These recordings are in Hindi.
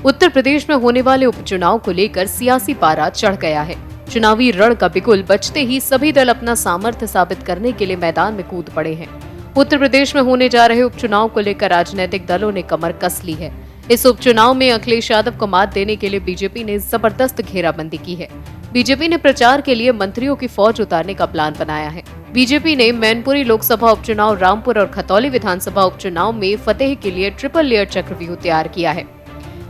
उत्तर प्रदेश में होने वाले उपचुनाव को लेकर सियासी पारा चढ़ गया है। चुनावी रण का बिगुल बजते ही सभी दल अपना सामर्थ्य साबित करने के लिए मैदान में कूद पड़े हैं। उत्तर प्रदेश में होने जा रहे उपचुनाव को लेकर राजनीतिक दलों ने कमर कस ली है। इस उपचुनाव में अखिलेश यादव को मात देने के लिए बीजेपी ने जबरदस्त घेराबंदी की है। बीजेपी ने प्रचार के लिए मंत्रियों की फौज उतारने का प्लान बनाया है। बीजेपी ने मैनपुरी लोकसभा उपचुनाव, रामपुर और खतौली विधानसभा उपचुनाव में फतेह के लिए ट्रिपल लेयर चक्रव्यूह तैयार किया है।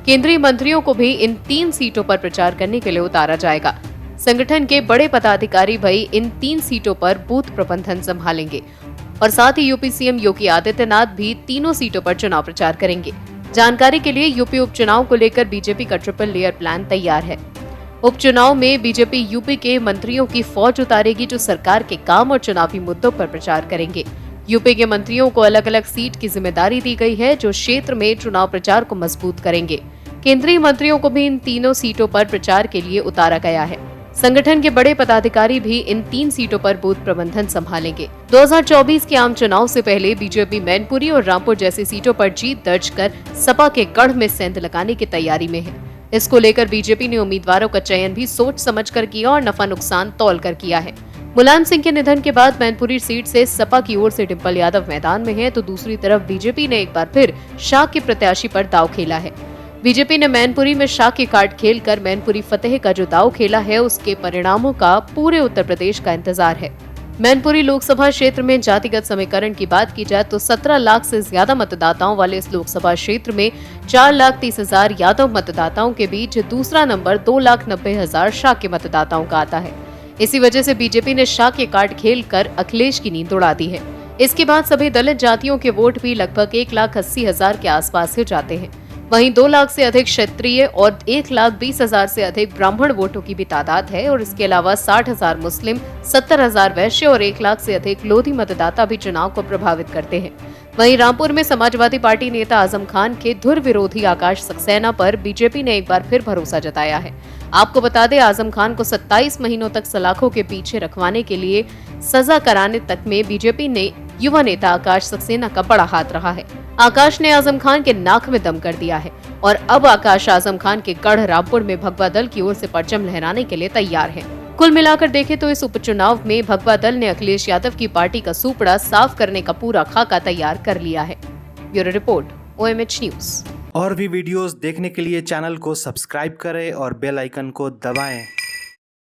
केंद्रीय मंत्रियों को भी इन 3 सीटों पर प्रचार करने के लिए उतारा जाएगा। संगठन के बड़े पदाधिकारी भी इन 3 सीटों पर बूथ प्रबंधन संभालेंगे और साथ ही यूपी सीएम योगी आदित्यनाथ भी तीनों सीटों पर चुनाव प्रचार करेंगे। जानकारी के लिए यूपी उपचुनाव को लेकर बीजेपी का ट्रिपल लेयर प्लान तैयार है। उपचुनाव में बीजेपी यूपी के मंत्रियों की फौज उतारेगी जो सरकार के काम और चुनावी मुद्दों पर प्रचार करेंगे। यूपी के मंत्रियों को अलग अलग सीट की जिम्मेदारी दी गई है जो क्षेत्र में चुनाव प्रचार को मजबूत करेंगे। केंद्रीय मंत्रियों को भी इन तीनों सीटों पर प्रचार के लिए उतारा गया है। संगठन के बड़े पदाधिकारी भी इन 3 सीटों पर बूथ प्रबंधन संभालेंगे। 2024 के आम चुनाव से पहले बीजेपी मैनपुरी और रामपुर जैसी सीटों पर जीत दर्ज कर सपा के गढ़ में सेंध लगाने की तैयारी में है। इसको लेकर बीजेपी ने उम्मीदवारों का चयन भी सोच समझकर किया और नफा नुकसान तौल कर किया है। मुलायम सिंह के निधन के बाद मैनपुरी सीट से सपा की ओर से डिम्पल यादव मैदान में है, तो दूसरी तरफ बीजेपी ने एक बार फिर शाह के प्रत्याशी पर दांव खेला है। बीजेपी ने मैनपुरी में शाह के कार्ड खेलकर मैनपुरी फतेह का जो दांव खेला है, उसके परिणामों का पूरे उत्तर प्रदेश का इंतजार है। मैनपुरी लोकसभा क्षेत्र में जातिगत समीकरण की बात की जाए तो 17 लाख से ज्यादा मतदाताओं वाले इस लोकसभा क्षेत्र में 4,30,000 यादव मतदाताओं के बीच दूसरा नंबर 2,90,000 शाह के मतदाताओं का आता है। इसी वजह से बीजेपी ने शाह के कार्ड खेलकर अखिलेश की नींद उड़ा दी है। इसके बाद सभी दलित जातियों के वोट भी लगभग 1,80,000 के आसपास हो जाते हैं। वहीं 2 लाख से अधिक क्षत्रिय और 1,20,000 से अधिक ब्राह्मण वोटों की भी तादाद है और इसके अलावा 60,000 मुस्लिम, 70,000 वैश्य और 1 लाख से अधिक लोधी मतदाता भी चुनाव को प्रभावित करते हैं। वहीं रामपुर में समाजवादी पार्टी नेता आजम खान के धुर विरोधी आकाश सक्सेना पर बीजेपी ने एक बार फिर भरोसा जताया है। आपको बता दें, आजम खान को 27 महीनों तक सलाखों के पीछे रखवाने के लिए सजा कराने तक में बीजेपी ने युवा नेता आकाश सक्सेना का बड़ा हाथ रहा है। आकाश ने आजम खान के नाक में दम कर दिया है और अब आकाश आजम खान के गढ़ रामपुर में भगवा दल की ओर से परचम लहराने के लिए तैयार है। कुल मिलाकर देखें तो इस उपचुनाव में भगवा दल ने अखिलेश यादव की पार्टी का सूपड़ा साफ करने का पूरा खाका तैयार कर लिया है। Bureau report, OMH news. और भी वीडियोस देखने के लिए चैनल को सब्सक्राइब करें और बेल आइकन को दबाएं।